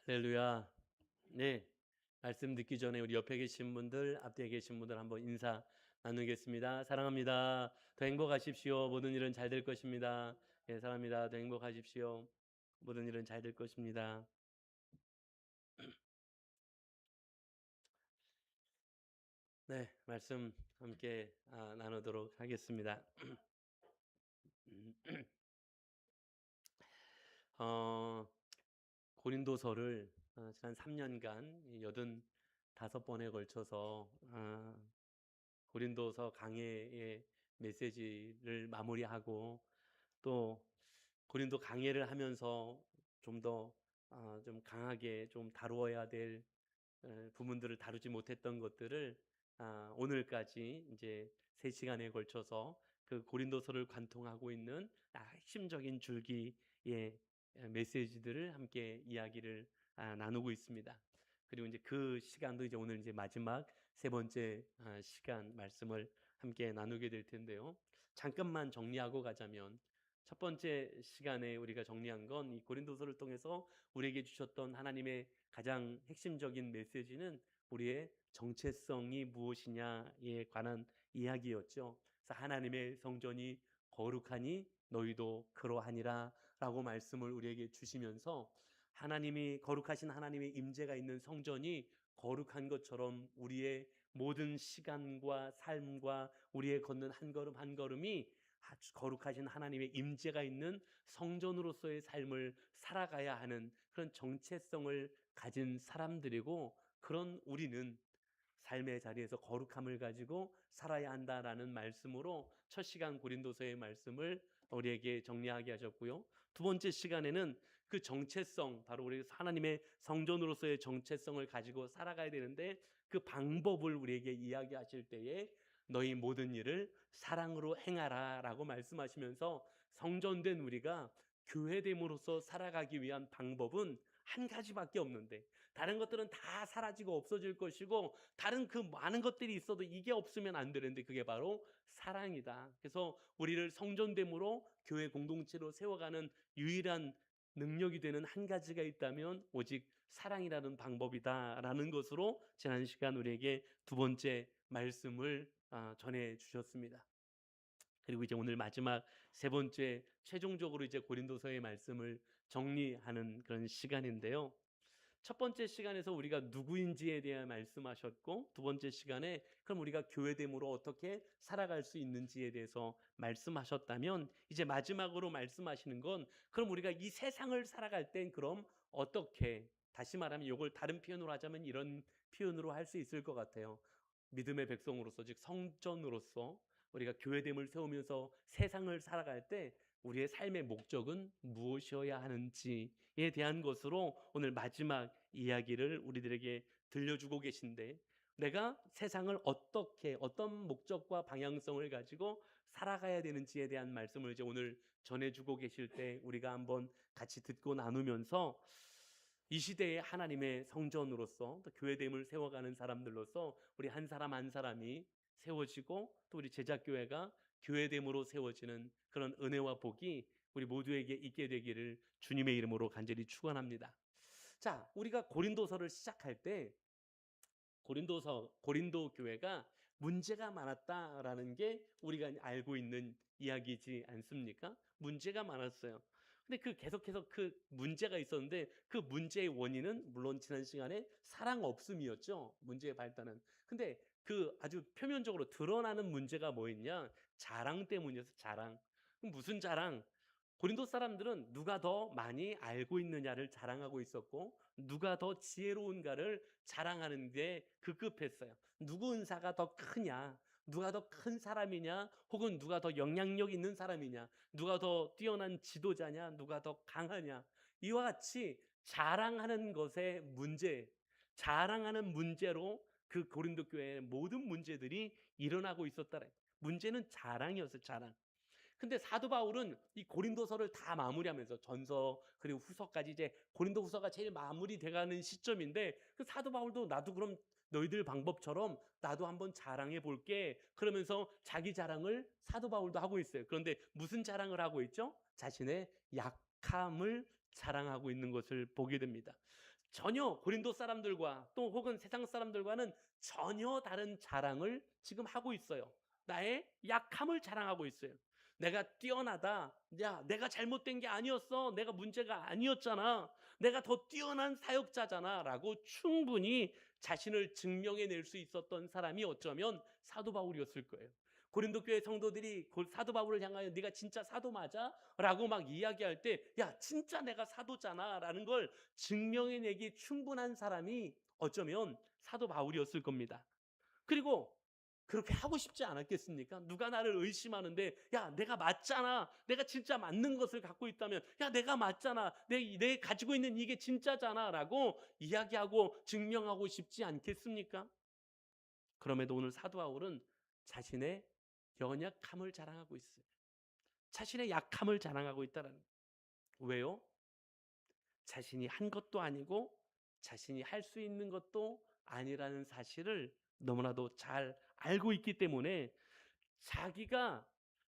할렐루야. 네. 말씀 듣기 전에 우리 옆에 계신 분들, 앞뒤에 계신 분들 한번 인사 나누겠습니다. 사랑합니다. 더 행복하십시오. 모든 일은 잘 될 것입니다. 예, 사랑합니다. 더 행복하십시오. 모든 일은 잘 될 것입니다. 네, 말씀 함께 나누도록 하겠습니다. 어, 고린도서를 지난 3년간 85번에 걸쳐서 고린도서 강해의 메시지를 마무리하고 또 고린도 강해를 하면서 좀 더 좀 강하게 좀 다루어야 될 부분들을 다루지 못했던 것들을 오늘까지 이제 3시간에 걸쳐서 그 고린도서를 관통하고 있는 핵심적인 줄기의 메시지들을 함께 이야기를 나누고 있습니다. 그리고 이제 그 시간도 이제 오늘 이제 마지막 3번째 시간 말씀을 함께 나누게 될 텐데요. 잠깐만 정리하고 가자면 첫 번째 시간에 우리가 정리한 건 이 고린도서를 통해서 우리에게 주셨던 하나님의 가장 핵심적인 메시지는 우리의 정체성이 무엇이냐에 관한 이야기였죠. 그래서 하나님의 성전이 거룩하니 너희도 그러하니라 라고 말씀을 우리에게 주시면서 하나님이 거룩하신 하나님의 임재가 있는 성전이 거룩한 것처럼 우리의 모든 시간과 삶과 우리의 걷는 한 걸음 한 걸음이 아주 거룩하신 하나님의 임재가 있는 성전으로서의 삶을 살아가야 하는 그런 정체성을 가진 사람들이고, 그런 우리는 삶의 자리에서 거룩함을 가지고 살아야 한다라는 말씀으로 첫 시간 고린도서의 말씀을 우리에게 정리하게 하셨고요. 두 번째 시간에는 그 정체성, 바로 우리 하나님의 성전으로서의 정체성을 가지고 살아가야 되는데 그 방법을 우리에게 이야기하실 때에 너희 모든 일을 사랑으로 행하라 라고 말씀하시면서 성전된 우리가 교회됨으로써 살아가기 위한 방법은 한 가지밖에 없는데, 다른 것들은 다 사라지고 없어질 것이고 다른 그 많은 것들이 있어도 이게 없으면 안 되는데 그게 바로 사랑이다. 그래서 우리를 성전됨으로 교회 공동체로 세워가는 유일한 능력이 되는 한 가지가 있다면 오직 사랑이라는 방법이다라는 것으로 지난 시간 우리에게 두 번째 말씀을 전해 주셨습니다. 그리고 이제 오늘 마지막 세 번째, 최종적으로 이제 고린도서의 말씀을 정리하는 그런 시간인데요. 첫 번째 시간에서 우리가 누구인지에 대해 말씀하셨고, 두 번째 시간에 그럼 우리가 교회됨으로 어떻게 살아갈 수 있는지에 대해서 말씀하셨다면, 이제 마지막으로 말씀하시는 건 그럼 우리가 이 세상을 살아갈 땐 그럼 어떻게, 다시 말하면 이걸 다른 표현으로 하자면 이런 표현으로 할 수 있을 것 같아요. 믿음의 백성으로서, 즉 성전으로서 우리가 교회됨을 세우면서 세상을 살아갈 때 우리의 삶의 목적은 무엇이어야 하는지에 대한 것으로 오늘 마지막 이야기를 우리들에게 들려주고 계신데, 내가 세상을 어떻게 어떤 목적과 방향성을 가지고 살아가야 되는지에 대한 말씀을 이제 오늘 전해주고 계실 때 우리가 한번 같이 듣고 나누면서 이 시대의 하나님의 성전으로서 또 교회됨을 세워가는 사람들로서 우리 한 사람 한 사람이 세워지고 또 우리 제자교회가 교회됨으로 세워지는 그런 은혜와 복이 우리 모두에게 있게 되기를 주님의 이름으로 간절히 축원합니다. 자, 우리가 고린도서를 시작할 때 고린도 교회가 문제가 많았다라는 게 우리가 알고 있는 이야기지 않습니까? 문제가 많았어요. 근데 계속해서 그 문제가 있었는데 그 문제의 원인은 물론 지난 시간에 사랑 없음이었죠. 문제의 발단은. 근데 그 아주 표면적으로 드러나는 문제가 뭐였냐? 자랑 때문이었어. 자랑. 그럼 무슨 자랑? 고린도 사람들은 누가 더 많이 알고 있느냐를 자랑하고 있었고, 누가 더 지혜로운가를 자랑하는 데 급급했어요. 누구 은사가 더 크냐, 누가 더 큰 사람이냐, 혹은 누가 더 영향력 있는 사람이냐, 누가 더 뛰어난 지도자냐, 누가 더 강하냐, 이와 같이 자랑하는 것의 문제, 자랑하는 문제로 그 고린도 교회의 모든 문제들이 일어나고 있었다. 문제는 자랑이었어요. 자랑. 근데 사도 바울은 이 고린도서를 다 마무리하면서 전서 그리고 후서까지, 이제 고린도 후서가 제일 마무리돼 가는 시점인데, 그 사도 바울도 나도 그럼 너희들 방법처럼 나도 한번 자랑해 볼게 그러면서 자기 자랑을 사도 바울도 하고 있어요. 그런데 무슨 자랑을 하고 있죠? 자신의 약함을 자랑하고 있는 것을 보게 됩니다. 전혀 고린도 사람들과 또 혹은 세상 사람들과는 전혀 다른 자랑을 지금 하고 있어요. 나의 약함을 자랑하고 있어요. 내가 뛰어나다. 야, 내가 잘못된 게 아니었어. 내가 문제가 아니었잖아. 내가 더 뛰어난 사역자잖아. 라고 충분히 자신을 증명해 낼 수 있었던 사람이 어쩌면 사도 바울이었을 거예요. 고린도 교회 성도들이 사도 바울을 향하여 네가 진짜 사도 맞아? 라고 막 이야기할 때, 야, 진짜 내가 사도잖아. 라는 걸 증명해내기 충분한 사람이 어쩌면 사도 바울이었을 겁니다. 그리고 그렇게 하고 싶지 않았겠습니까? 누가 나를 의심하는데, 야, 내가 맞잖아. 내가 진짜 맞는 것을 갖고 있다면, 야, 내가 맞잖아. 내 가지고 있는 이게 진짜잖아. 라고 이야기하고 증명하고 싶지 않겠습니까? 그럼에도 오늘 사도 바울은 자신의 연약함을 자랑하고 있어요. 자신의 약함을 자랑하고 있다는 거예요. 왜요? 자신이 한 것도 아니고 자신이 할 수 있는 것도 아니라는 사실을 너무나도 잘 알고 있기 때문에 자기가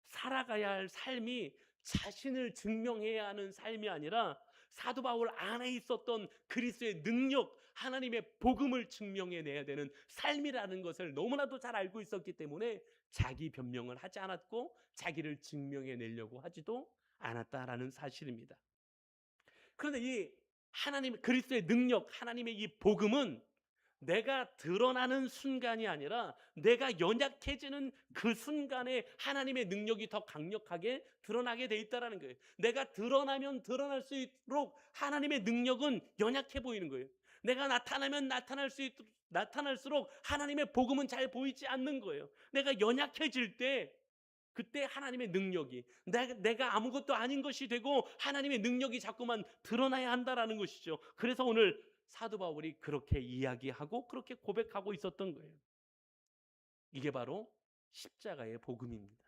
살아가야 할 삶이 자신을 증명해야 하는 삶이 아니라 사도 바울 안에 있었던 그리스도의 능력, 하나님의 복음을 증명해내야 되는 삶이라는 것을 너무나도 잘 알고 있었기 때문에 자기 변명을 하지 않았고 자기를 증명해내려고 하지도 않았다라는 사실입니다. 그런데 이 하나님 그리스도의 능력, 하나님의 이 복음은 내가 드러나는 순간이 아니라 내가 연약해지는 그 순간에 하나님의 능력이 더 강력하게 드러나게 돼 있다라는 거예요. 내가 드러나면 드러날수록 하나님의 능력은 연약해 보이는 거예요. 내가 나타나면 나타날수록 하나님의 복음은 잘 보이지 않는 거예요. 내가 연약해질 때 그때 하나님의 능력이 내가 아무것도 아닌 것이 되고 하나님의 능력이 자꾸만 드러나야 한다라는 것이죠. 그래서 오늘 사도 바울이 그렇게 이야기하고 그렇게 고백하고 있었던 거예요. 이게 바로 십자가의 복음입니다.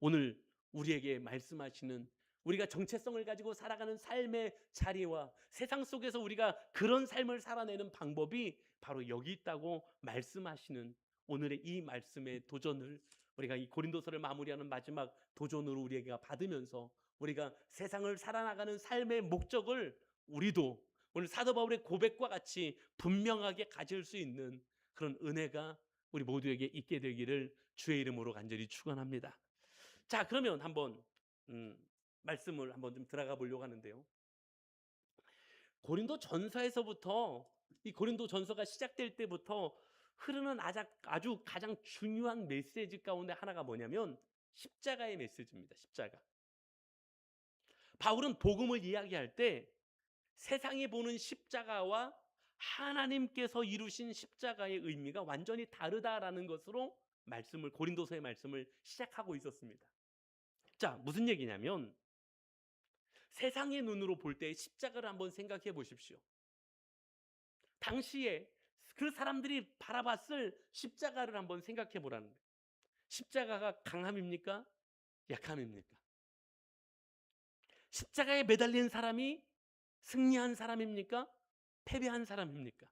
오늘 우리에게 말씀하시는 우리가 정체성을 가지고 살아가는 삶의 자리와 세상 속에서 우리가 그런 삶을 살아내는 방법이 바로 여기 있다고 말씀하시는 오늘의 이 말씀의 도전을 우리가 이 고린도서를 마무리하는 마지막 도전으로 우리가 받으면서 우리가 세상을 살아나가는 삶의 목적을 우리도 오늘 사도 바울의 고백과 같이 분명하게 가질 수 있는 그런 은혜가 우리 모두에게 있게 되기를 주의 이름으로 간절히 축원합니다. 자, 그러면 한번 말씀을 한번 좀 들어가 보려고 하는데요. 고린도 전서에서부터 이 고린도 전서가 시작될 때부터 흐르는 아주 가장 중요한 메시지 가운데 하나가 뭐냐면 십자가의 메시지입니다. 십자가. 바울은 복음을 이야기할 때 세상이 보는 십자가와 하나님께서 이루신 십자가의 의미가 완전히 다르다라는 것으로 고린도서의 말씀을 시작하고 있었습니다. 자, 무슨 얘기냐면 세상의 눈으로 볼 때 십자가를 한번 생각해 보십시오. 당시에 그 사람들이 바라봤을 십자가를 한번 생각해 보라는 거예요. 십자가가 강함입니까? 약함입니까? 십자가에 매달린 사람이 승리한 사람입니까? 패배한 사람입니까?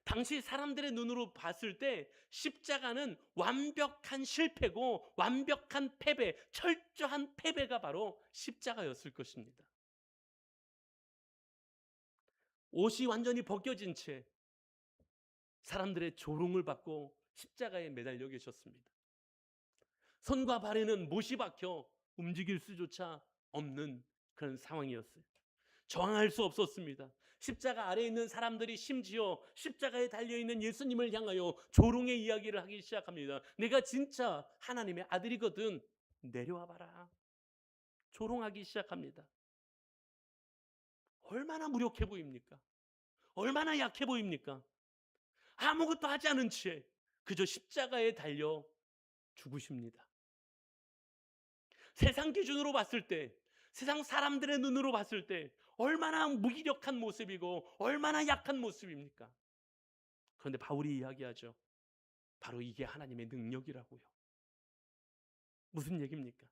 당시 사람들의 눈으로 봤을 때 십자가는 완벽한 실패고 완벽한 패배, 철저한 패배가 바로 십자가였을 것입니다. 옷이 완전히 벗겨진 채 사람들의 조롱을 받고 십자가에 매달려 계셨습니다. 손과 발에는 못이 박혀 움직일 수조차 없는 그런 상황이었어요. 저항할 수 없었습니다. 십자가 아래에 있는 사람들이 심지어 십자가에 달려있는 예수님을 향하여 조롱의 이야기를 하기 시작합니다. 내가 진짜 하나님의 아들이거든. 내려와 봐라. 조롱하기 시작합니다. 얼마나 무력해 보입니까? 얼마나 약해 보입니까? 아무것도 하지 않은 채 그저 십자가에 달려 죽으십니다. 세상 기준으로 봤을 때, 세상 사람들의 눈으로 봤을 때 얼마나 무기력한 모습이고 얼마나 약한 모습입니까? 그런데 바울이 이야기하죠. 바로 이게 하나님의 능력이라고요. 무슨 얘기입니까?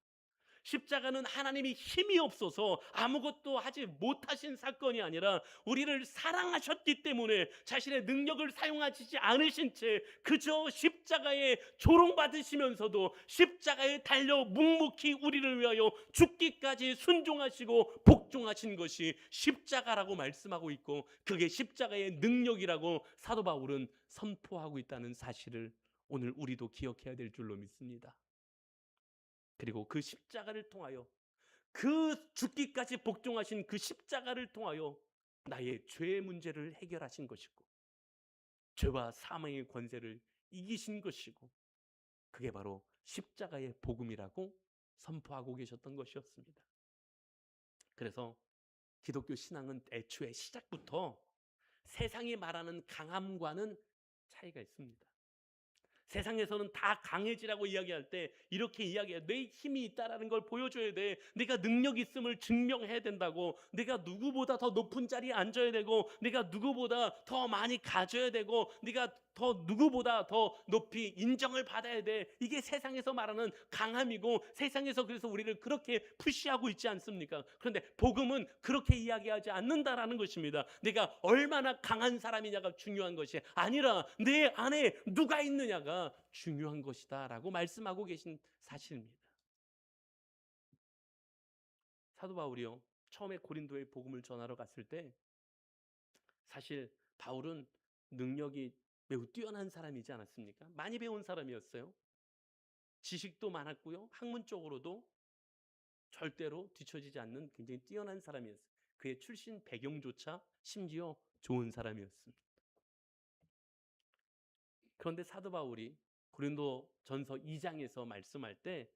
십자가는 하나님이 힘이 없어서 아무것도 하지 못하신 사건이 아니라 우리를 사랑하셨기 때문에 자신의 능력을 사용하시지 않으신 채 그저 십자가에 조롱받으시면서도 십자가에 달려 묵묵히 우리를 위하여 죽기까지 순종하시고 복종하신 것이 십자가라고 말씀하고 있고, 그게 십자가의 능력이라고 사도 바울은 선포하고 있다는 사실을 오늘 우리도 기억해야 될 줄로 믿습니다. 그리고 그 십자가를 통하여, 그 죽기까지 복종하신 그 십자가를 통하여 나의 죄의 문제를 해결하신 것이고, 죄와 사망의 권세를 이기신 것이고, 그게 바로 십자가의 복음이라고 선포하고 계셨던 것이었습니다. 그래서 기독교 신앙은 애초에 시작부터 세상이 말하는 강함과는 차이가 있습니다. 세상에서는 다 강해지라고 이야기할 때 이렇게 이야기해요. 내 힘이 있다라는 걸 보여줘야 돼. 내가 능력 있음을 증명해야 된다고. 내가 누구보다 더 높은 자리에 앉아야 되고, 내가 누구보다 더 많이 가져야 되고, 내가 더 누구보다 더 높이 인정을 받아야 돼. 이게 세상에서 말하는 강함이고, 세상에서 그래서 우리를 그렇게 푸시하고 있지 않습니까? 그런데 복음은 그렇게 이야기하지 않는다라는 것입니다. 내가 얼마나 강한 사람이냐가 중요한 것이 아니라 내 안에 누가 있느냐가 중요한 것이다 라고 말씀하고 계신 사실입니다. 사도 바울이요, 처음에 고린도에 복음을 전하러 갔을 때 사실 바울은 능력이 매우 뛰어난 사람이지 않았습니까? 많이 배운 사람이었어요. 지식도 많았고요, 학문적으로도 절대로 뒤처지지 않는 굉장히 뛰어난 사람이었어요. 그의 출신 배경조차 심지어 좋은 사람이었습니다. 그런데 사도 바울이 고린도 전서 2장에서 말씀할 때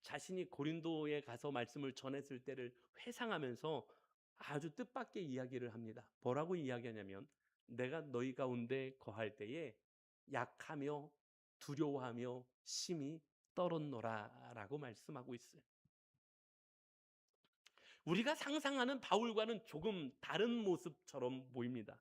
자신이 고린도에 가서 말씀을 전했을 때를 회상하면서 아주 뜻밖의 이야기를 합니다. 뭐라고 이야기하냐면, 내가 너희 가운데 거할 때에 약하며 두려워하며 심히 떨었노라 라고 말씀하고 있어요. 우리가 상상하는 바울과는 조금 다른 모습처럼 보입니다.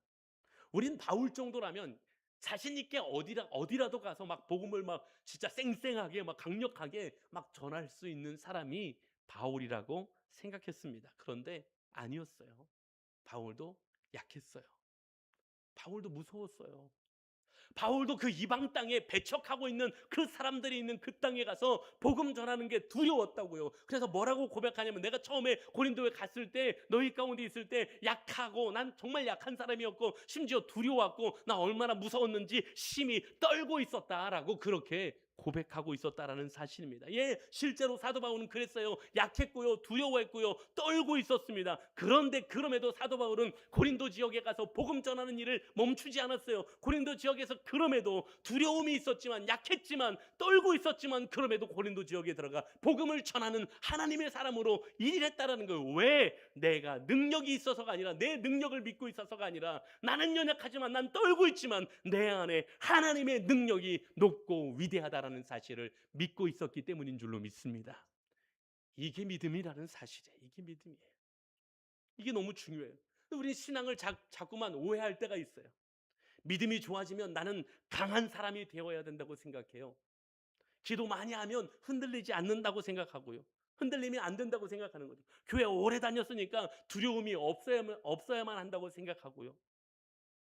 우린 바울 정도라면 자신 있게 어디라도 가서 막 복음을 막 진짜 쌩쌩하게 막 강력하게 막 전할 수 있는 사람이 바울이라고 생각했습니다. 그런데 아니었어요. 바울도 약했어요. 바울도 무서웠어요. 바울도 그 이방 땅에 배척하고 있는 그 사람들이 있는 그 땅에 가서 복음 전하는 게 두려웠다고요. 그래서 뭐라고 고백하냐면, 내가 처음에 고린도에 갔을 때 너희 가운데 있을 때 약하고, 난 정말 약한 사람이었고 심지어 두려웠고, 나 얼마나 무서웠는지 심히 떨고 있었다라고 그렇게 고백하고 있었다라는 사실입니다. 예, 실제로 사도 바울은 그랬어요. 약했고요, 두려워했고요, 떨고 있었습니다. 그런데 그럼에도 사도 바울은 고린도 지역에 가서 복음 전하는 일을 멈추지 않았어요. 고린도 지역에서 그럼에도 두려움이 있었지만, 약했지만, 떨고 있었지만, 그럼에도 고린도 지역에 들어가 복음을 전하는 하나님의 사람으로 일했다라는 거예요. 왜? 내가 능력이 있어서가 아니라, 내 능력을 믿고 있어서가 아니라, 나는 연약하지만, 난 떨고 있지만 내 안에 하나님의 능력이 높고 위대하다라는 사실을 믿고 있었기 때문인 줄로 믿습니다. 이게 믿음이라는 사실이에요. 이게 믿음이에요. 이게 너무 중요해요. 우리 신앙을 자꾸만 오해할 때가 있어요. 믿음이 좋아지면 나는 강한 사람이 되어야 된다고 생각해요. 기도 많이 하면 흔들리지 않는다고 생각하고요. 흔들리면 안 된다고 생각하는 거죠. 교회 오래 다녔으니까 두려움이 없어야만 한다고 생각하고요.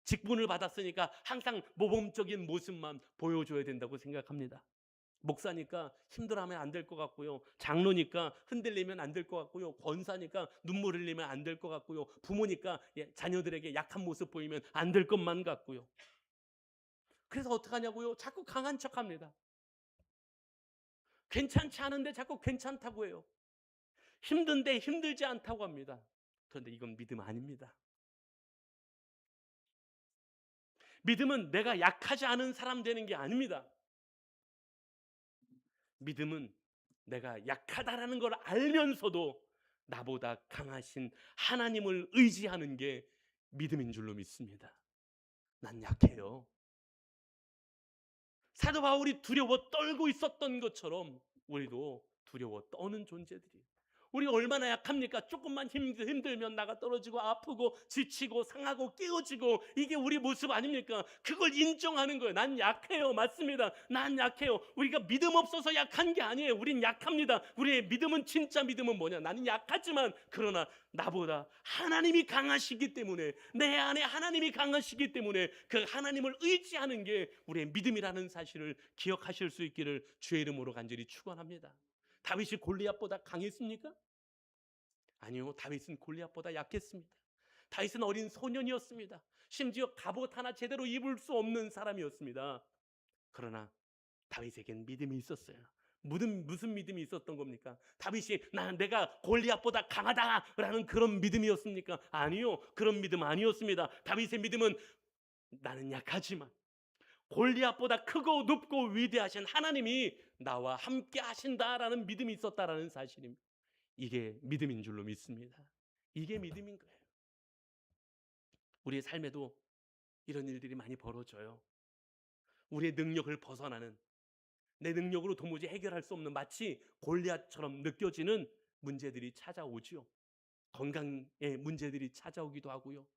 직분을 받았으니까 항상 모범적인 모습만 보여줘야 된다고 생각합니다. 목사니까 힘들어하면 안 될 것 같고요. 장로니까 흔들리면 안 될 것 같고요. 권사니까 눈물 흘리면 안 될 것 같고요. 부모니까 자녀들에게 약한 모습 보이면 안 될 것만 같고요. 그래서 어떡하냐고요? 자꾸 강한 척합니다. 괜찮지 않은데 자꾸 괜찮다고 해요. 힘든데 힘들지 않다고 합니다. 그런데 이건 믿음 아닙니다. 믿음은 내가 약하지 않은 사람 되는 게 아닙니다. 믿음은 내가 약하다라는 걸 알면서도 나보다 강하신 하나님을 의지하는 게 믿음인 줄로 믿습니다. 난 약해요. 사도 바울이 두려워 떨고 있었던 것처럼 우리도 두려워 떠는 존재들이에요. 우리가 얼마나 약합니까? 조금만 힘들면 나가 떨어지고 아프고 지치고 상하고 깨어지고, 이게 우리 모습 아닙니까? 그걸 인정하는 거예요. 난 약해요. 맞습니다. 난 약해요. 우리가 믿음 없어서 약한 게 아니에요. 우린 약합니다. 우리의 믿음은, 진짜 믿음은 뭐냐? 나는 약하지만 그러나 나보다 하나님이 강하시기 때문에, 내 안에 하나님이 강하시기 때문에 그 하나님을 의지하는 게 우리의 믿음이라는 사실을 기억하실 수 있기를 주의 이름으로 간절히 축원합니다. 다윗이 골리앗보다 강했습니까? 아니요. 다윗은 골리앗보다 약했습니다. 다윗은 어린 소년이었습니다. 심지어 갑옷 하나 제대로 입을 수 없는 사람이었습니다. 그러나 다윗에겐 믿음이 있었어요. 무슨 믿음이 있었던 겁니까? 다윗이 내가 골리앗보다 강하다라는 그런 믿음이었습니까? 아니요. 그런 믿음 아니었습니다. 다윗의 믿음은 나는 약하지만 골리앗보다 크고 높고 위대하신 하나님이 나와 함께 하신다라는 믿음이 있었다라는 사실입니다. 이게 믿음인 줄로 믿습니다. 이게 믿음인 거예요. 우리의 삶에도 이런 일들이 많이 벌어져요. 우리의 능력을 벗어나는, 내 능력으로 도무지 해결할 수 없는, 마치 골리앗처럼 느껴지는 문제들이 찾아오지요. 건강의 문제들이 찾아오기도 하고요.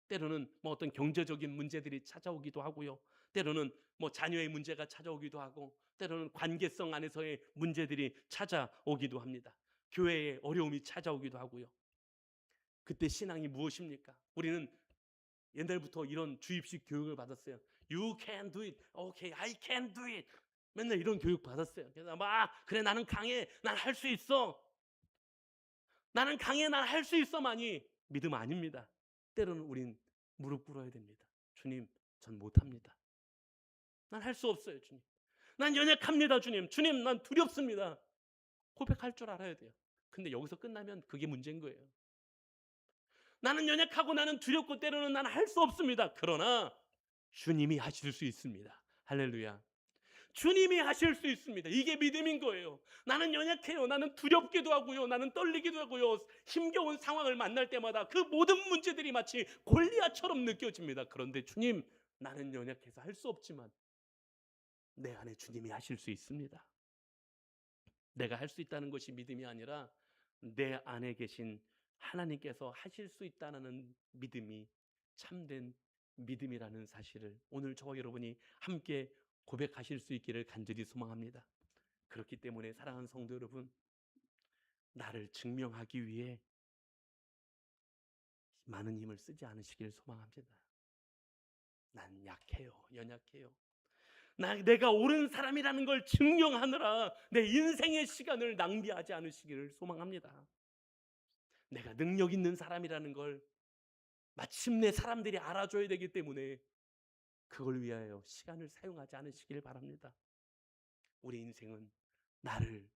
때로는 어떤 경제적인 문제들이 찾아오기도 하고요. 때로는 자녀의 문제가 찾아오기도 하고, 때로는 관계성 안에서의 문제들이 찾아오기도 합니다. 교회에 어려움이 찾아오기도 하고요. 그때 신앙이 무엇입니까? 우리는 옛날부터 이런 주입식 교육을 받았어요. You can do it. Okay, I can do it. 맨날 이런 교육 받았어요. 그래서 그래, 나는 강해. 난 할 수 있어. 나는 강해. 난 할 수 있어만이 믿음 아닙니다. 때로는 우린 무릎 꿇어야 됩니다. 주님, 전 못합니다. 난 할 수 없어요, 주님. 난 연약합니다, 주님. 주님, 난 두렵습니다. 고백할 줄 알아야 돼요. 근데 여기서 끝나면 그게 문제인 거예요. 나는 연약하고 나는 두렵고 때로는 나는 할 수 없습니다. 그러나 주님이 하실 수 있습니다. 할렐루야. 주님이 하실 수 있습니다. 이게 믿음인 거예요. 나는 연약해요. 나는 두렵기도 하고요. 나는 떨리기도 하고요. 힘겨운 상황을 만날 때마다 그 모든 문제들이 마치 골리앗처럼 느껴집니다. 그런데 주님, 나는 연약해서 할 수 없지만 내 안에 주님이 하실 수 있습니다. 내가 할 수 있다는 것이 믿음이 아니라 내 안에 계신 하나님께서 하실 수 있다는 믿음이 참된 믿음이라는 사실을 오늘 저와 여러분이 함께 고백하실 수 있기를 간절히 소망합니다. 그렇기 때문에 사랑하는 성도 여러분, 나를 증명하기 위해 많은 힘을 쓰지 않으시기를 소망합니다. 난 약해요. 연약해요. 내가 옳은 사람이라는 걸 증명하느라 내 인생의 시간을 낭비하지 않으시기를 소망합니다. 내가 능력 있는 사람이라는 걸 마침내 사람들이 알아줘야 되기 때문에 그걸 위하여 시간을 사용하지 않으시길 바랍니다. 우리 인생은 나를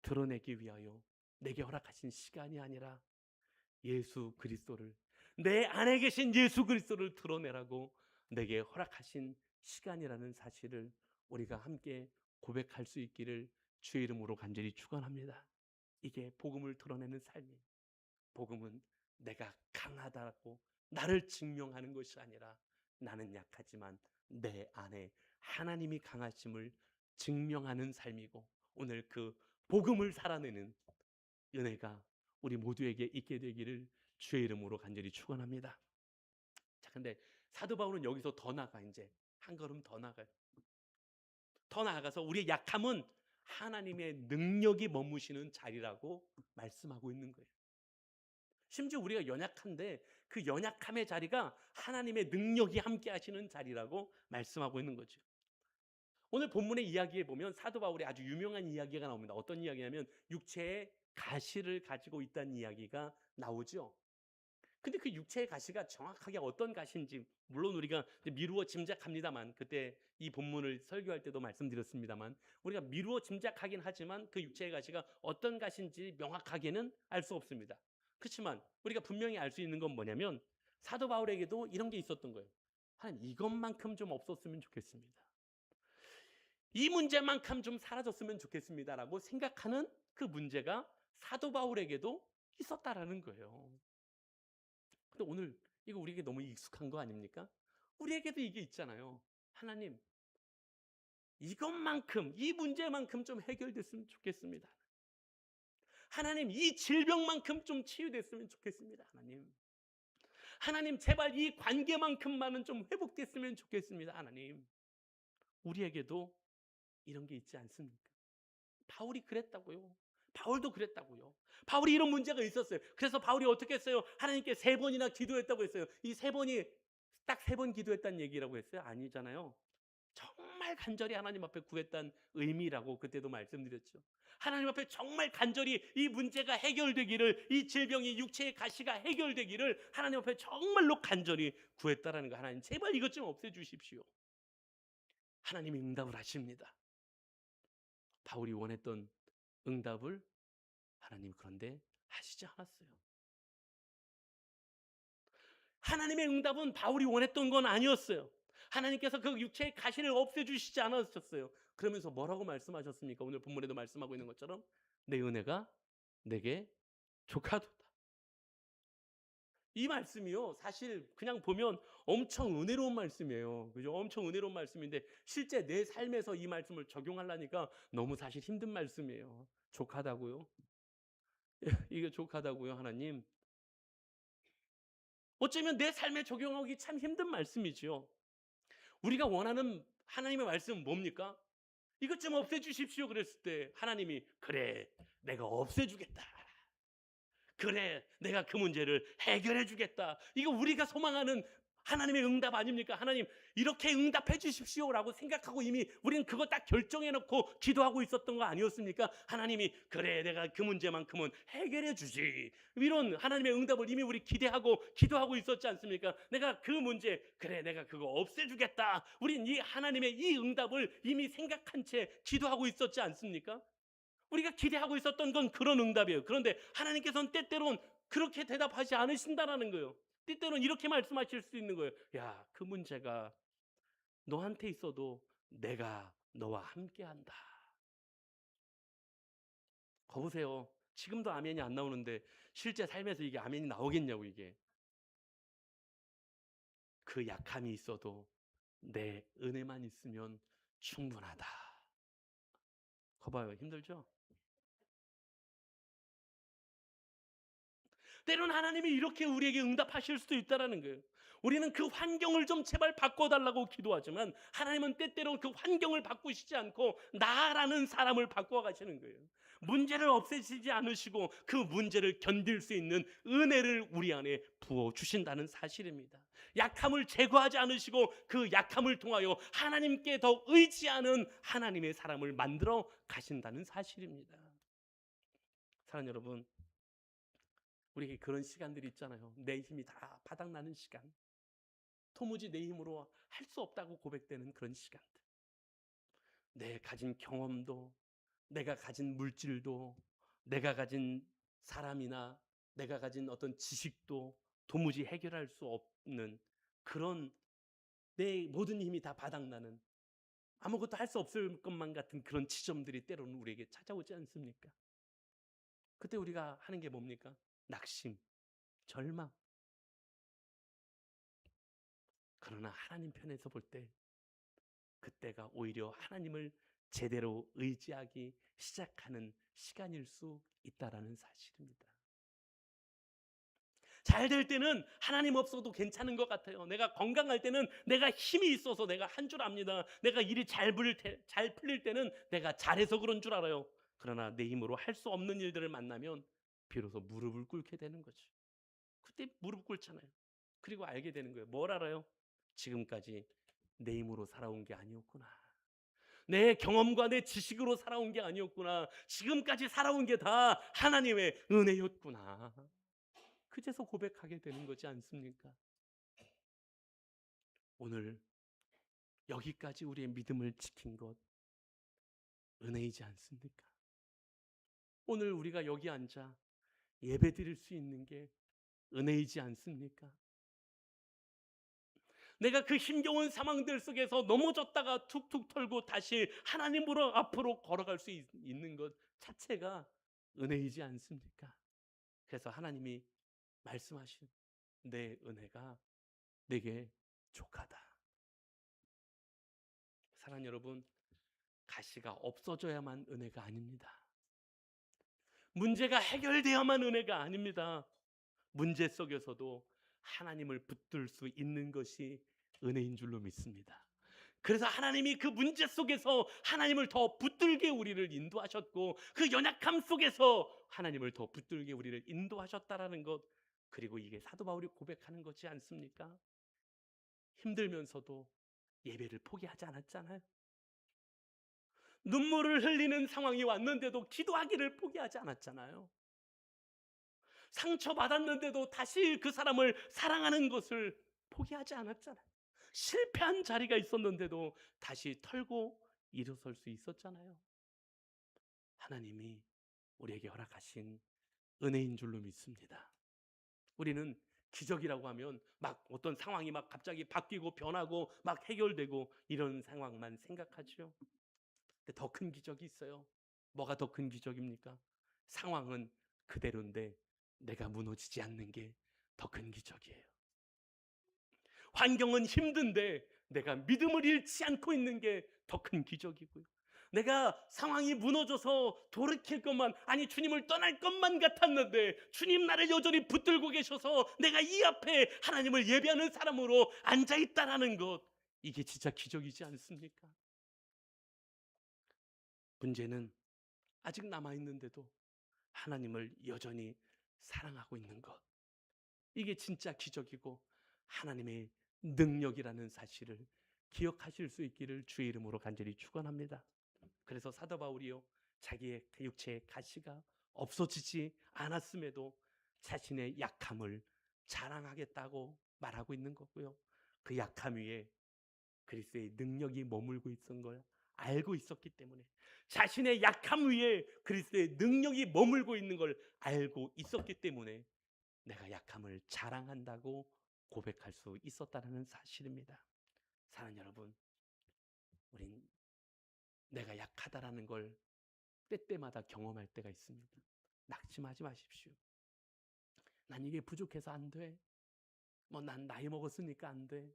드러내기 위하여 내게 허락하신 시간이 아니라 예수 그리스도를, 내 안에 계신 예수 그리스도를 드러내라고 내게 허락하신 시간이라는 사실을 우리가 함께 고백할 수 있기를 주의 이름으로 간절히 축원합니다. 이게 복음을 드러내는 삶이에요. 복음은 내가 강하다고 나를 증명하는 것이 아니라 나는 약하지만 내 안에 하나님이 강하심을 증명하는 삶이고, 오늘 그 복음을 살아내는 은혜가 우리 모두에게 있게 되기를 주의 이름으로 간절히 축원합니다. 자, 근데 사도 바울은 여기서 더 나가, 이제 한 걸음 더 나가요. 더 나아가서 우리의 약함은 하나님의 능력이 머무시는 자리라고 말씀하고 있는 거예요. 심지어 우리가 연약한데 그 연약함의 자리가 하나님의 능력이 함께 하시는 자리라고 말씀하고 있는 거죠. 오늘 본문의 이야기에 보면 사도 바울의 아주 유명한 이야기가 나옵니다. 어떤 이야기냐면 육체의 가시를 가지고 있다는 이야기가 나오죠. 근데 그 육체의 가시가 정확하게 어떤 가시인지 물론 우리가 미루어 짐작합니다만, 그때 이 본문을 설교할 때도 말씀드렸습니다만, 우리가 미루어 짐작하긴 하지만 그 육체의 가시가 어떤 가시인지 명확하게는 알 수 없습니다. 그렇지만 우리가 분명히 알 수 있는 건 뭐냐면 사도 바울에게도 이런 게 있었던 거예요. 하나님, 이것만큼 좀 없었으면 좋겠습니다. 이 문제만큼 좀 사라졌으면 좋겠습니다라고 생각하는 그 문제가 사도 바울에게도 있었다라는 거예요. 근데 오늘 이거 우리에게 너무 익숙한 거 아닙니까? 우리에게도 이게 있잖아요. 하나님, 이것만큼, 이 문제만큼 좀 해결됐으면 좋겠습니다. 하나님 이 질병만큼 좀 치유됐으면 좋겠습니다. 하나님. 하나님 제발 이 관계만큼만은 좀 회복됐으면 좋겠습니다. 하나님. 우리에게도 이런 게 있지 않습니까? 바울이 그랬다고요. 바울도 그랬다고요. 바울이 이런 문제가 있었어요. 그래서 바울이 어떻게 했어요? 하나님께 3번이나 기도했다고 했어요. 이 3번이 딱 3번 기도했다는 얘기라고 했어요? 아니잖아요. 정말 간절히 하나님 앞에 구했다는 의미라고 그때도 말씀드렸죠. 하나님 앞에 정말 간절히 이 문제가 해결되기를, 이 질병이 육체의 가시가 해결되기를 하나님 앞에 정말로 간절히 구했다라는 거. 하나님 제발 이것 좀 없애주십시오. 하나님이 응답을 하십니다. 바울이 원했던 응답을 하나님 그런데 하시지 않았어요. 하나님의 응답은 바울이 원했던 건 아니었어요. 하나님께서 그 육체의 가시를 없애주시지 않으셨어요. 그러면서 뭐라고 말씀하셨습니까? 오늘 본문에도 말씀하고 있는 것처럼 내 은혜가 내게 족하도다. 이 말씀이요, 사실 그냥 보면 엄청 은혜로운 말씀이에요. 그죠? 엄청 은혜로운 말씀인데 실제 내 삶에서 이 말씀을 적용하려니까 너무 사실 힘든 말씀이에요. 족하다고요? 이게 족하다고요, 하나님? 어쩌면 내 삶에 적용하기 참 힘든 말씀이지요. 우리가 원하는 하나님의 말씀은 뭡니까? 이것 좀 없애주십시오 그랬을 때 하나님이 그래 내가 없애주겠다. 그래 내가 그 문제를 해결해 주겠다. 이거 우리가 소망하는 하나님의 응답 아닙니까? 하나님 이렇게 응답해 주십시오라고 생각하고 이미 우리는 그거 딱 결정해 놓고 기도하고 있었던 거 아니었습니까? 하나님이 그래 내가 그 문제만큼은 해결해 주지. 이런 하나님의 응답을 이미 우리 기대하고 기도하고 있었지 않습니까? 내가 그 문제 그래 내가 그거 없애주겠다. 우린 이 하나님의 이 응답을 이미 생각한 채 기도하고 있었지 않습니까? 우리가 기대하고 있었던 건 그런 응답이에요. 그런데 하나님께서는 때때론 그렇게 대답하지 않으신다라는 거예요. 때때론 이렇게 말씀하실 수 있는 거예요. 야, 그 문제가 너한테 있어도 내가 너와 함께한다. 거보세요. 지금도 아멘이 안 나오는데 실제 삶에서 이게 아멘이 나오겠냐고 이게. 그 약함이 있어도 내 은혜만 있으면 충분하다. 거봐요. 힘들죠? 때로는 하나님이 이렇게 우리에게 응답하실 수도 있다는 거예요. 우리는 그 환경을 좀 제발 바꿔달라고 기도하지만 하나님은 때때로 그 환경을 바꾸시지 않고 나라는 사람을 바꿔 가시는 거예요. 문제를 없애시지 않으시고 그 문제를 견딜 수 있는 은혜를 우리 안에 부어주신다는 사실입니다. 약함을 제거하지 않으시고 그 약함을 통하여 하나님께 더 의지하는 하나님의 사람을 만들어 가신다는 사실입니다. 사랑하는 여러분, 우리에게 그런 시간들이 있잖아요. 내 힘이 다 바닥나는 시간. 도무지 내 힘으로 할 수 없다고 고백되는 그런 시간들. 내 가진 경험도, 내가 가진 물질도, 내가 가진 사람이나 내가 가진 어떤 지식도 도무지 해결할 수 없는 그런 내 모든 힘이 다 바닥나는 아무것도 할 수 없을 것만 같은 그런 지점들이 때로는 우리에게 찾아오지 않습니까? 그때 우리가 하는 게 뭡니까? 낙심, 절망. 그러나 하나님 편에서 볼 때 그때가 오히려 하나님을 제대로 의지하기 시작하는 시간일 수 있다라는 사실입니다. 잘 될 때는 하나님 없어도 괜찮은 것 같아요. 내가 건강할 때는 내가 힘이 있어서 내가 한 줄 압니다. 내가 일이 잘 풀릴 때는 내가 잘해서 그런 줄 알아요. 그러나 내 힘으로 할 수 없는 일들을 만나면 비로소 무릎을 꿇게 되는 거죠. 그때 무릎 꿇잖아요. 그리고 알게 되는 거예요. 뭘 알아요? 지금까지 내 힘으로 살아온 게 아니었구나. 내 경험과 내 지식으로 살아온 게 아니었구나. 지금까지 살아온 게 다 하나님의 은혜였구나. 그제서 고백하게 되는 거지 않습니까? 오늘 여기까지 우리의 믿음을 지킨 것 은혜이지 않습니까? 오늘 우리가 여기 앉아 예배 드릴 수 있는 게 은혜이지 않습니까? 내가 그 힘겨운 상황들 속에서 넘어졌다가 툭툭 털고 다시 하나님으로 앞으로 걸어갈 수 있는 것 자체가 은혜이지 않습니까? 그래서 하나님이 말씀하신 내 은혜가 내게 족하다. 사랑하는 여러분, 가시가 없어져야만 은혜가 아닙니다. 문제가 해결되어야만 은혜가 아닙니다. 문제 속에서도 하나님을 붙들 수 있는 것이 은혜인 줄로 믿습니다. 그래서 하나님이 그 문제 속에서 하나님을 더 붙들게 우리를 인도하셨고, 그 연약함 속에서 하나님을 더 붙들게 우리를 인도하셨다라는 것, 그리고 이게 사도 바울이 고백하는 거지 않습니까? 힘들면서도 예배를 포기하지 않았잖아요. 눈물을 흘리는 상황이 왔는데도 기도하기를 포기하지 않았잖아요. 상처받았는데도 다시 그 사람을 사랑하는 것을 포기하지 않았잖아요. 실패한 자리가 있었는데도 다시 털고 일어설 수 있었잖아요. 하나님이 우리에게 허락하신 은혜인 줄로 믿습니다. 우리는 기적이라고 하면 막 어떤 상황이 막 갑자기 바뀌고 변하고 막 해결되고 이런 상황만 생각하죠. 근데 더 큰 기적이 있어요. 뭐가 더 큰 기적입니까? 상황은 그대로인데 내가 무너지지 않는 게 더 큰 기적이에요. 환경은 힘든데 내가 믿음을 잃지 않고 있는 게 더 큰 기적이고요. 내가 상황이 무너져서 돌이킬 것만, 아니 주님을 떠날 것만 같았는데 주님 나를 여전히 붙들고 계셔서 내가 이 앞에 하나님을 예배하는 사람으로 앉아있다라는 것, 이게 진짜 기적이지 않습니까? 문제는 아직 남아있는데도 하나님을 여전히 사랑하고 있는 것, 이게 진짜 기적이고 하나님의 능력이라는 사실을 기억하실 수 있기를 주의 이름으로 간절히 축원합니다. 그래서 사도 바울이요, 자기의 육체의 가시가 없어지지 않았음에도 자신의 약함을 자랑하겠다고 말하고 있는 거고요. 그 약함 위에 그리스도의 능력이 머물고 있었던 걸 알고 있었기 때문에, 자신의 약함 위에 그리스도의 능력이 머물고 있는 걸 알고 있었기 때문에 내가 약함을 자랑한다고 고백할 수 있었다는 사실입니다. 사랑하는 여러분, 우린 내가 약하다라는 걸 때때마다 경험할 때가 있습니다. 낙심하지 마십시오. 난 이게 부족해서 안 돼. 뭐 난 나이 먹었으니까 안 돼.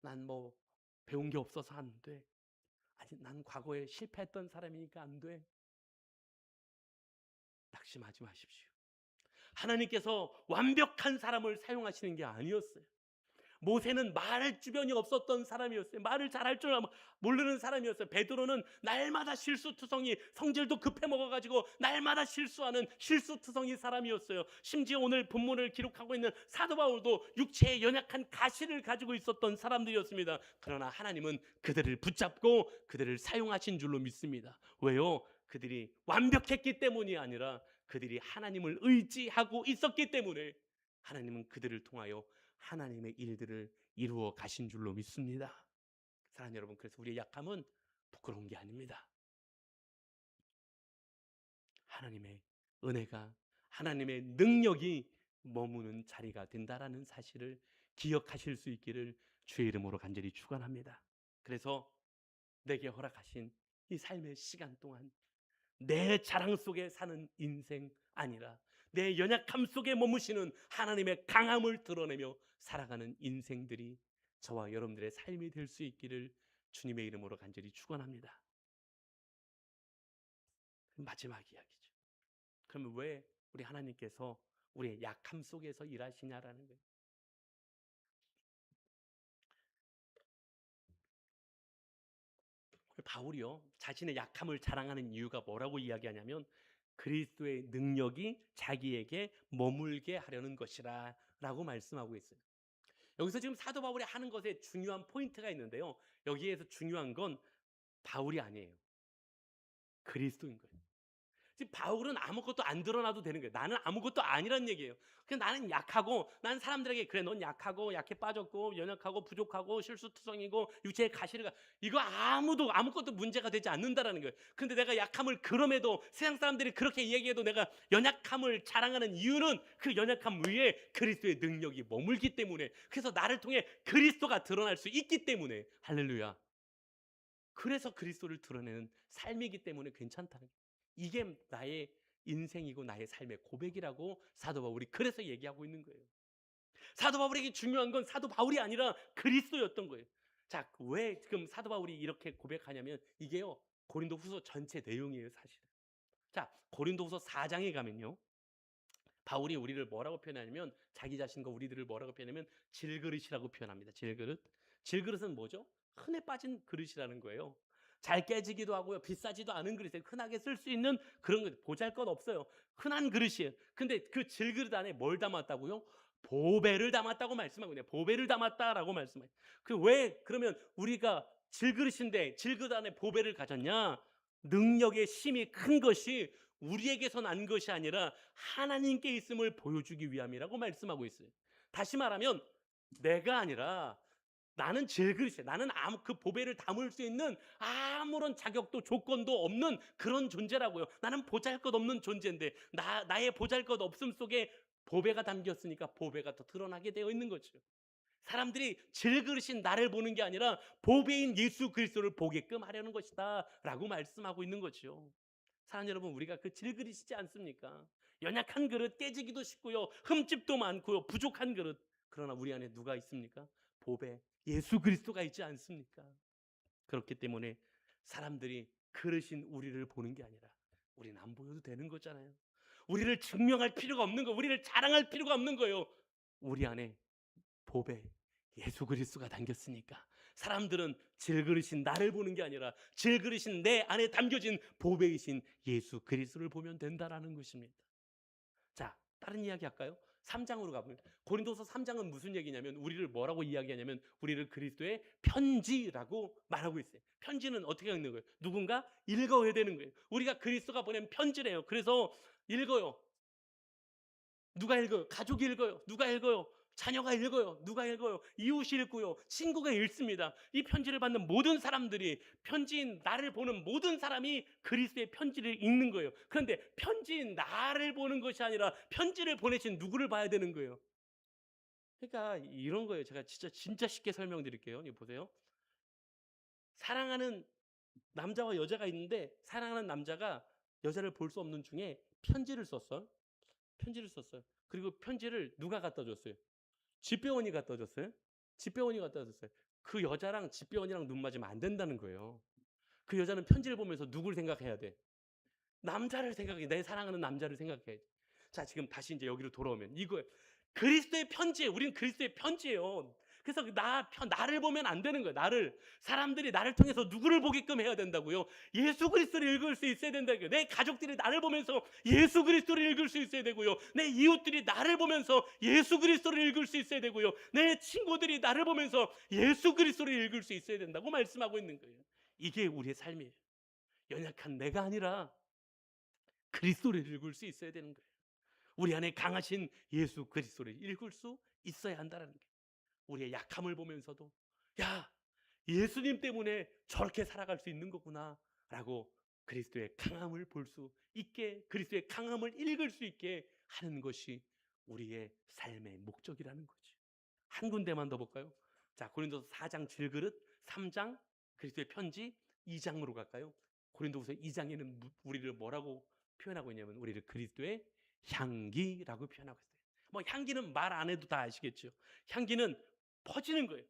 난 뭐 배운 게 없어서 안 돼. 아니 난 과거에 실패했던 사람이니까 안 돼. 낙심하지 마십시오. 하나님께서 완벽한 사람을 사용하시는 게 아니었어요. 모세는 말할 주변이 없었던 사람이었어요. 말을 잘할 줄 모르는 사람이었어요. 베드로는 날마다 실수투성이, 성질도 급해 먹어가지고 날마다 실수하는 실수투성이 사람이었어요. 심지어 오늘 본문을 기록하고 있는 사도 바울도 육체의 연약한 가시를 가지고 있었던 사람들이었습니다. 그러나 하나님은 그들을 붙잡고 그들을 사용하신 줄로 믿습니다. 왜요? 그들이 완벽했기 때문이 아니라 그들이 하나님을 의지하고 있었기 때문에 하나님은 그들을 통하여 하나님의 일들을 이루어 가신 줄로 믿습니다. 사랑하는 여러분, 그래서 우리의 약함은 부끄러운 게 아닙니다. 하나님의 은혜가, 하나님의 능력이 머무는 자리가 된다라는 사실을 기억하실 수 있기를 주의 이름으로 간절히 축원합니다. 그래서 내게 허락하신 이 삶의 시간 동안 내 자랑 속에 사는 인생 아니라 내 연약함 속에 머무시는 하나님의 강함을 드러내며 살아가는 인생들이 저와 여러분들의 삶이 될 수 있기를 주님의 이름으로 간절히 축원합니다. 마지막 이야기죠. 그러면 왜 우리 하나님께서 우리의 약함 속에서 일하시냐라는 거예요. 바울이요, 자신의 약함을 자랑하는 이유가 뭐라고 이야기하냐면 그리스도의 능력이 자기에게 머물게 하려는 것이라 라고 말씀하고 있어요. 여기서 지금 사도 바울이 하는 것에 중요한 포인트가 있는데요, 여기에서 중요한 건 바울이 아니에요. 그리스도인 거예요. 지금 바울은 아무것도 안 드러나도 되는 거예요. 나는 아무것도 아니란 얘기예요. 그냥 나는 약하고, 난 사람들에게 그래 넌 약하고 약해 빠졌고 연약하고 부족하고 실수투성이고 육체의 가시가, 이거 아무도 아무것도 문제가 되지 않는다라는 거예요. 근데 내가 약함을, 그럼에도 세상 사람들이 그렇게 얘기해도 내가 연약함을 자랑하는 이유는 그 연약함 위에 그리스도의 능력이 머물기 때문에, 그래서 나를 통해 그리스도가 드러날 수 있기 때문에, 할렐루야. 그래서 그리스도를 드러내는 삶이기 때문에 괜찮다는 거예요. 이게 나의 인생이고 나의 삶의 고백이라고 사도 바울이 그래서 얘기하고 있는 거예요. 사도 바울에게 중요한 건 사도 바울이 아니라 그리스도였던 거예요. 자, 왜 지금 사도 바울이 이렇게 고백하냐면 이게요, 고린도 후서 전체 내용이에요, 사실은. 자, 고린도후서 4장에 가면요. 바울이 우리를 뭐라고 표현하냐면 자기 자신과 우리들을 뭐라고 표현하면 질그릇이라고 표현합니다. 질그릇. 질그릇은 뭐죠? 흔해 빠진 그릇이라는 거예요. 잘 깨지기도 하고요. 비싸지도 않은 그릇이에요. 흔하게 쓸 수 있는 그런 그릇. 보잘것없어요. 흔한 그릇이에요. 근데 그 질그릇 안에 뭘 담았다고요? 보배를 담았다고 말씀하고 있네요. 보배를 담았다라고 말씀해요. 그 왜 그러면 우리가 질그릇인데 질그릇 안에 보배를 가졌냐? 능력의 힘이 큰 것이 우리에게서 난 것이 아니라 하나님께 있음을 보여주기 위함이라고 말씀하고 있어요. 다시 말하면 내가 아니라 나는 질그릇이야. 나는 그 보배를 담을 수 있는 아무런 자격도 조건도 없는 그런 존재라고요. 나는 보잘것없는 존재인데 나의 보잘것없음 속에 보배가 담겼으니까 보배가 더 드러나게 되어 있는 거죠. 사람들이 질그릇인 나를 보는 게 아니라 보배인 예수 그리스도를 보게끔 하려는 것이다 라고 말씀하고 있는 거죠. 사랑하는 여러분, 우리가 그 질그릇이지 않습니까? 연약한 그릇, 깨지기도 쉽고요, 흠집도 많고요, 부족한 그릇. 그러나 우리 안에 누가 있습니까? 보배 예수 그리스도가 있지 않습니까? 그렇기 때문에 사람들이 그릇인 우리를 보는 게 아니라 우리는 안 보여도 되는 거잖아요. 우리를 증명할 필요가 없는 거, 우리를 자랑할 필요가 없는 거예요. 우리 안에 보배 예수 그리스도가 담겼으니까 사람들은 질그릇인 나를 보는 게 아니라 질그릇인 내 안에 담겨진 보배이신 예수 그리스도를 보면 된다라는 것입니다. 자, 다른 이야기 할까요? 3장으로 가보면 고린도서 3장은 무슨 얘기냐면 우리를 뭐라고 이야기하냐면 우리를 그리스도의 편지라고 말하고 있어요. 편지는 어떻게 읽는 거예요? 누군가 읽어야 되는 거예요. 우리가 그리스도가 보낸 편지래요. 그래서 읽어요. 누가 읽어요? 가족이 읽어요. 누가 읽어요? 자녀가 읽어요. 누가 읽어요? 이웃이 읽고요. 친구가 읽습니다. 이 편지를 받는 모든 사람들이, 편지인 나를 보는 모든 사람이 그리스도의 편지를 읽는 거예요. 그런데 편지인 나를 보는 것이 아니라 편지를 보내신 누구를 봐야 되는 거예요. 그러니까 이런 거예요. 제가 진짜 쉽게 설명드릴게요. 이거 보세요. 사랑하는 남자와 여자가 있는데 사랑하는 남자가 여자를 볼 수 없는 중에 편지를 썼어요. 편지를 썼어요. 그리고 편지를 누가 갖다 줬어요? 집배원이 갖다 줬어요. 집배원이 갖다 줬어요. 그 여자랑 집배원이랑 눈 맞으면 안 된다는 거예요. 그 여자는 편지를 보면서 누굴 생각해야 돼? 남자를 생각해. 내 사랑하는 남자를 생각해. 자, 지금 다시 이제 여기로 돌아오면 이거 그리스도의 편지예요. 우리는 그리스도의 편지예요. 그래서 나를 보면 안 되는 거예요. 사람들이 나를 통해서 누구를 보게끔 해야 된다고요? 예수 그리스도를 읽을 수 있어야 된다고요. 내 가족들이 나를 보면서 예수 그리스도를 읽을 수 있어야 되고요. 내 이웃들이 나를 보면서 예수 그리스도를 읽을 수 있어야 되고요. 내 친구들이 나를 보면서 예수 그리스도를 읽을 수 있어야 된다고 말씀하고 있는 거예요. 이게 우리의 삶이에요. 연약한 내가 아니라 그리스도를 읽을 수 있어야 되는 거예요. 우리 안에 강하신 예수 그리스도를 읽을 수 있어야 한다는 게 우리의 약함을 보면서도 야, 예수님 때문에 저렇게 살아갈 수 있는 거구나 라고 그리스도의 강함을 볼 수 있게, 그리스도의 강함을 읽을 수 있게 하는 것이 우리의 삶의 목적이라는 거죠. 한 군데만 더 볼까요? 자, 고린도서 4장 질그릇, 3장 그리스도의 편지, 2장으로 갈까요? 고린도서 2장에는 우리를 뭐라고 표현하고 있냐면 우리를 그리스도의 향기라고 표현하고 있어요. 뭐 향기는 말 안 해도 다 아시겠죠. 향기는 퍼지는 거예요.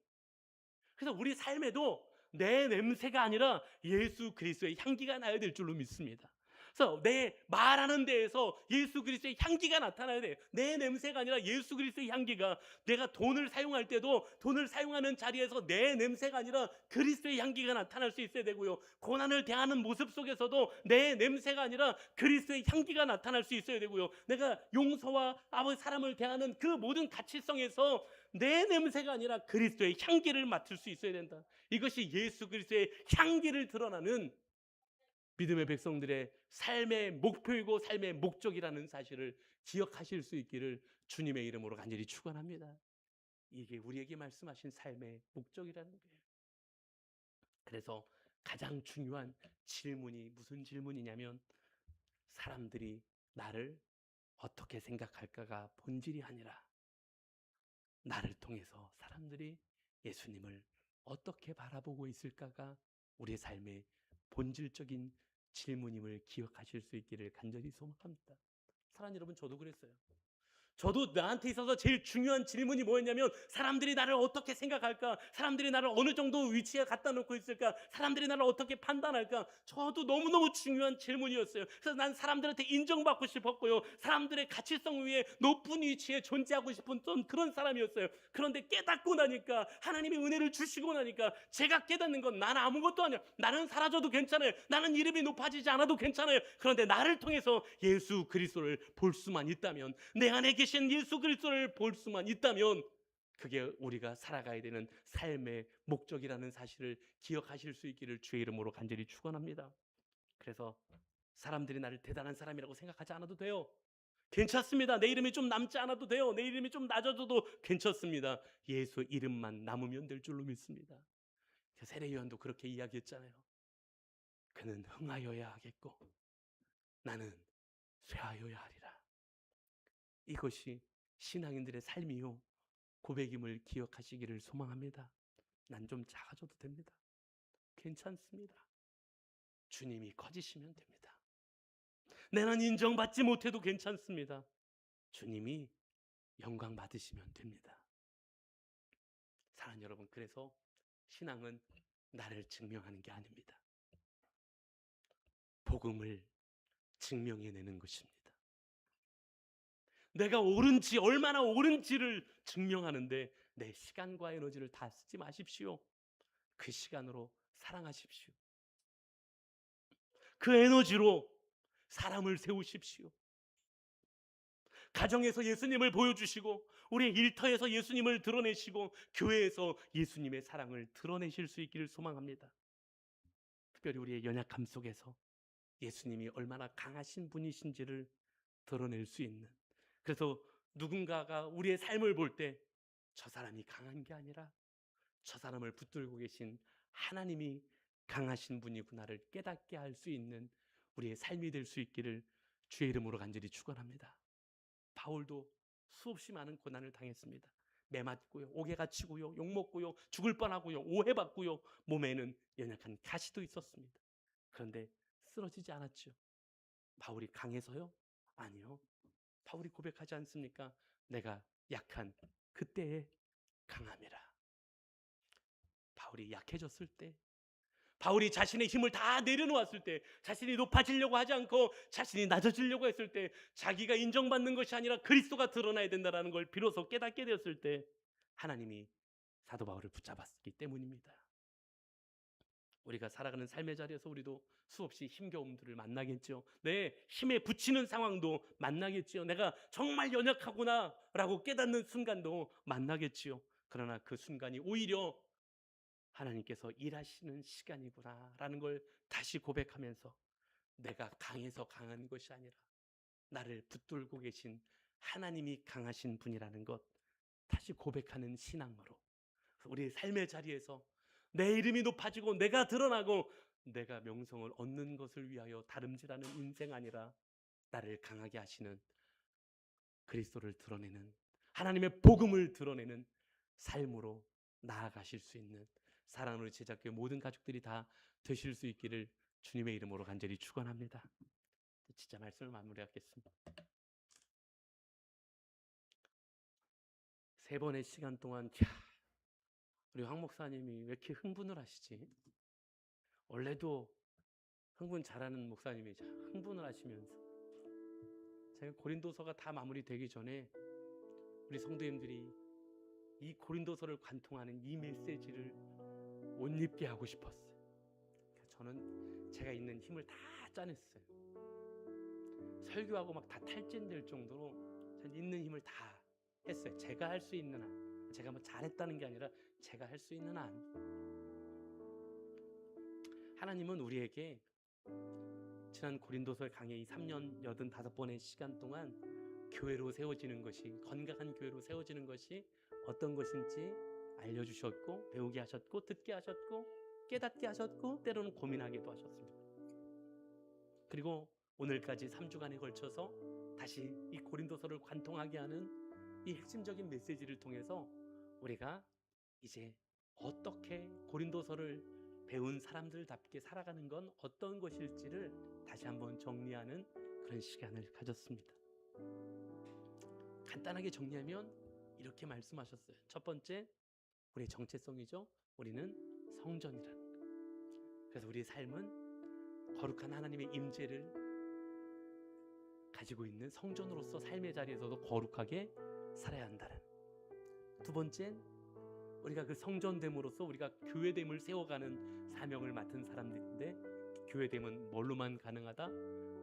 그래서 우리 삶에도 내 냄새가 아니라 예수 그리스도의 향기가 나야 될 줄로 믿습니다. 그래서 내 말하는 데에서 예수 그리스도의 향기가 나타나야 돼요. 내 냄새가 아니라 예수 그리스도의 향기가, 내가 돈을 사용할 때도 돈을 사용하는 자리에서 내 냄새가 아니라 그리스도의 향기가 나타날 수 있어야 되고요. 고난을 대하는 모습 속에서도 내 냄새가 아니라 그리스도의 향기가 나타날 수 있어야 되고요. 내가 용서와 아버지 사람을 대하는 그 모든 가치성에서 내 냄새가 아니라 그리스도의 향기를 맡을 수 있어야 된다. 이것이 예수 그리스도의 향기를 드러나는 믿음의 백성들의 삶의 목표이고 삶의 목적이라는 사실을 기억하실 수 있기를 주님의 이름으로 간절히 축원합니다. 이게 우리에게 말씀하신 삶의 목적이라는 거예요. 그래서 가장 중요한 질문이 무슨 질문이냐면 사람들이 나를 어떻게 생각할까가 본질이 아니라 나를 통해서 사람들이 예수님을 어떻게 바라보고 있을까가 우리의 삶의 본질적인 질문임을 기억하실 수 있기를 간절히 소망합니다. 사랑하는 여러분, 저도 그랬어요. 저도 나한테 있어서 제일 중요한 질문이 뭐였냐면, 사람들이 나를 어떻게 생각할까? 사람들이 나를 어느 정도 위치에 갖다 놓고 있을까? 사람들이 나를 어떻게 판단할까? 저도 너무너무 중요한 질문이었어요. 그래서 난 사람들한테 인정받고 싶었고요, 사람들의 가치성 위에 높은 위치에 존재하고 싶은 그런 사람이었어요. 그런데 깨닫고 나니까, 하나님이 은혜를 주시고 나니까 제가 깨닫는 건, 나는 아무것도 아니야. 나는 사라져도 괜찮아요. 나는 이름이 높아지지 않아도 괜찮아요. 그런데 나를 통해서 예수 그리스도를 볼 수만 있다면, 내 안에 계신 예수 그리스도를 볼 수만 있다면, 그게 우리가 살아가야 되는 삶의 목적이라는 사실을 기억하실 수 있기를 주의 이름으로 간절히 축원합니다. 그래서 사람들이 나를 대단한 사람이라고 생각하지 않아도 돼요. 괜찮습니다. 내 이름이 좀 남지 않아도 돼요. 내 이름이 좀 낮아져도 괜찮습니다. 예수 이름만 남으면 될 줄로 믿습니다. 세례 요한도 그렇게 이야기했잖아요. 그는 흥하여야 하겠고 나는 쇠하여야 하리라. 이것이 신앙인들의 삶이요 고백임을 기억하시기를 소망합니다. 난 좀 작아져도 됩니다. 괜찮습니다. 주님이 커지시면 됩니다. 내는 인정받지 못해도 괜찮습니다. 주님이 영광 받으시면 됩니다. 사랑하는 여러분, 그래서 신앙은 나를 증명하는 게 아닙니다. 복음을 증명해내는 것입니다. 내가 옳은지, 얼마나 옳은지를 증명하는데 내 시간과 에너지를 다 쓰지 마십시오. 그 시간으로 사랑하십시오. 그 에너지로 사람을 세우십시오. 가정에서 예수님을 보여주시고, 우리 일터에서 예수님을 드러내시고, 교회에서 예수님의 사랑을 드러내실 수 있기를 소망합니다. 특별히 우리의 연약함 속에서 예수님이 얼마나 강하신 분이신지를 드러낼 수 있는, 그래서 누군가가 우리의 삶을 볼 때 저 사람이 강한 게 아니라 저 사람을 붙들고 계신 하나님이 강하신 분이구나를 깨닫게 할 수 있는 우리의 삶이 될 수 있기를 주의 이름으로 간절히 축원합니다. 바울도 수없이 많은 고난을 당했습니다. 매 맞고요, 옥에 갇히고요, 욕먹고요, 죽을 뻔하고요, 오해받고요, 몸에는 연약한 가시도 있었습니다. 그런데 쓰러지지 않았죠. 바울이 강해서요? 아니요. 바울이 고백하지 않습니까? 내가 약한 그때의 강함이라. 바울이 약해졌을 때, 바울이 자신의 힘을 다 내려놓았을 때, 자신이 높아지려고 하지 않고 자신이 낮아지려고 했을 때, 자기가 인정받는 것이 아니라 그리스도가 드러나야 된다는 걸 비로소 깨닫게 되었을 때, 하나님이 사도 바울을 붙잡았기 때문입니다. 우리가 살아가는 삶의 자리에서 우리도 수없이 힘겨움들을 만나겠죠. 내 힘에 부치는 상황도 만나겠지요. 내가 정말 연약하구나 라고 깨닫는 순간도 만나겠지요. 그러나 그 순간이 오히려 하나님께서 일하시는 시간이구나 라는 걸 다시 고백하면서, 내가 강해서 강한 것이 아니라 나를 붙들고 계신 하나님이 강하신 분이라는 것 다시 고백하는 신앙으로, 우리의 삶의 자리에서 내 이름이 높아지고 내가 드러나고 내가 명성을 얻는 것을 위하여 다름질하는 인생 아니라, 나를 강하게 하시는 그리스도를 드러내는, 하나님의 복음을 드러내는 삶으로 나아가실 수 있는 사랑으로 제작교회 모든 가족들이 다 되실 수 있기를 주님의 이름으로 간절히 축원합니다. 진짜 말씀을 마무리하겠습니다. 3번의 시간 동안 우리 황 목사님이 왜 이렇게 흥분을 하시지? 원래도 흥분 잘하는 목사님이 흥분을 하시면서, 제가 고린도서가 다 마무리되기 전에 우리 성도님들이 이 고린도서를 관통하는 이 메시지를 옷 입게 하고 싶었어요. 저는 제가 있는 힘을 다 짜냈어요. 설교하고 막 다 탈진될 정도로 전 있는 힘을 다 했어요. 제가 할 수 있는 한, 제가 뭐 잘했다는 게 아니라 제가 할 수 있는 한. 하나님은 우리에게 지난 고린도서 강의 3년 85번의 시간 동안 교회로 세워지는 것이, 건강한 교회로 세워지는 것이 어떤 것인지 알려주셨고, 배우게 하셨고, 듣게 하셨고, 깨닫게 하셨고, 때로는 고민하기도 하셨습니다. 그리고 오늘까지 3주간에 걸쳐서 다시 이 고린도서를 관통하게 하는 이 핵심적인 메시지를 통해서 우리가 이제 어떻게 고린도서를 배운 사람들답게 살아가는 건 어떤 것일지를 다시 한번 정리하는 그런 시간을 가졌습니다. 간단하게 정리하면 이렇게 말씀하셨어요. 첫 번째, 우리의 정체성이죠. 우리는 성전이라는 거. 그래서 우리의 삶은 거룩한 하나님의 임재를 가지고 있는 성전으로서 삶의 자리에서도 거룩하게 살아야 한다는. 두 번째는 우리가 그 성전됨으로써 우리가 교회됨을 세워가는 사명을 맡은 사람들인데, 교회됨은 뭘로만 가능하다?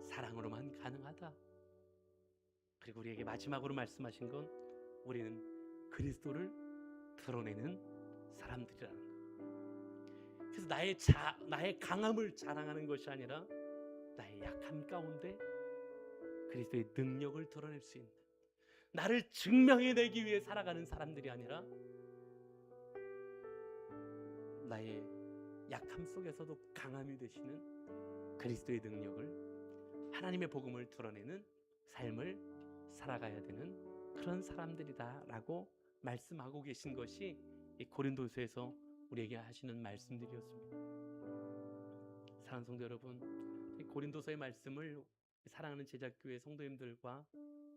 사랑으로만 가능하다. 그리고 우리에게 마지막으로 말씀하신 건 우리는 그리스도를 드러내는 사람들이라는 거. 그래서 나의 강함을 자랑하는 것이 아니라 나의 약함 가운데 그리스도의 능력을 드러낼 수 있는, 나를 증명해내기 위해 살아가는 사람들이 아니라 나의 약함 속에서도 강함이 되시는 그리스도의 능력을, 하나님의 복음을 드러내는 삶을 살아가야 되는 그런 사람들이다라고 말씀하고 계신 것이 이 고린도서에서 우리에게 하시는 말씀들이었습니다. 사랑하는 성도 여러분, 이 고린도서의 말씀을 사랑하는 제자교회 성도님들과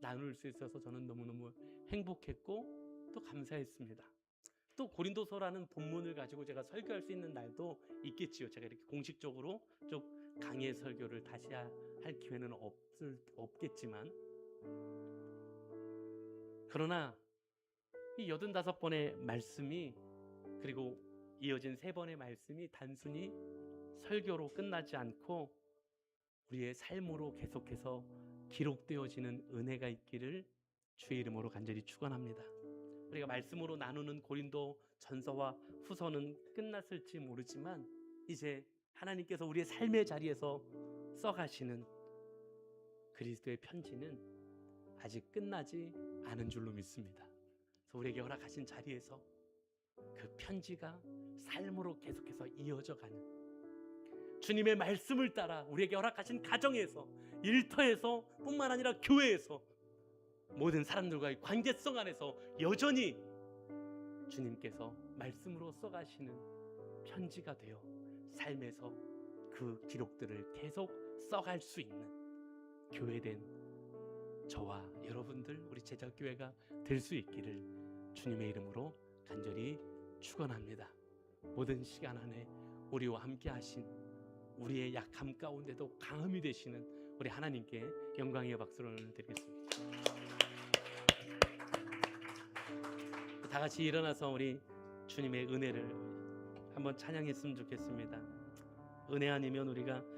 나눌 수 있어서 저는 너무너무 행복했고 또 감사했습니다. 또 고린도서라는 본문을 가지고 제가 설교할 수 있는 날도 있겠지요. 제가 이렇게 공식적으로 좀 강의 설교를 다시 할 기회는 없겠지만, 그러나 이 85번의 말씀이, 그리고 이어진 3번의 말씀이 단순히 설교로 끝나지 않고 우리의 삶으로 계속해서 기록되어지는 은혜가 있기를 주의 이름으로 간절히 축원합니다. 우리가 말씀으로 나누는 고린도 전서와 후서는 끝났을지 모르지만 이제 하나님께서 우리의 삶의 자리에서 써가시는 그리스도의 편지는 아직 끝나지 않은 줄로 믿습니다. 그래서 우리에게 허락하신 자리에서 그 편지가 삶으로 계속해서 이어져가는, 주님의 말씀을 따라 우리에게 허락하신 가정에서, 일터에서 뿐만 아니라 교회에서 모든 사람들과의 관계성 안에서 여전히 주님께서 말씀으로 써가시는 편지가 되어 삶에서 그 기록들을 계속 써갈 수 있는 교회된 저와 여러분들, 우리 제자교회가 될 수 있기를 주님의 이름으로 간절히 축원합니다. 모든 시간 안에 우리와 함께 하신, 우리의 약함 가운데도 강함이 되시는 우리 하나님께 영광의 박수를 드리겠습니다. 다 같이 일어나서 우리 주님의 은혜를 한번 찬양했으면 좋겠습니다. 은혜 아니면 우리가